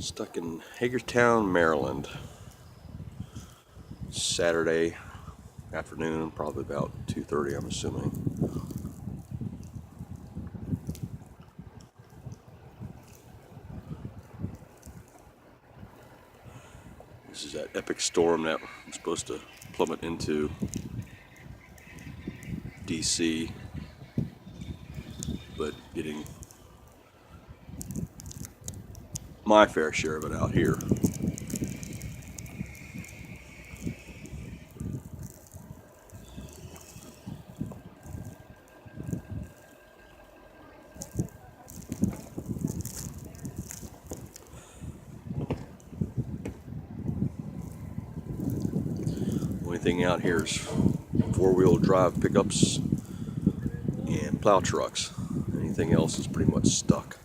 Stuck in Hagerstown, Maryland. Saturday afternoon, probably about 2:30, I'm assuming. This is that epic storm that was supposed to plummet into DC, but getting my fair share of it out here. Only thing out here is four-wheel drive pickups and plow trucks. Anything else is pretty much stuck.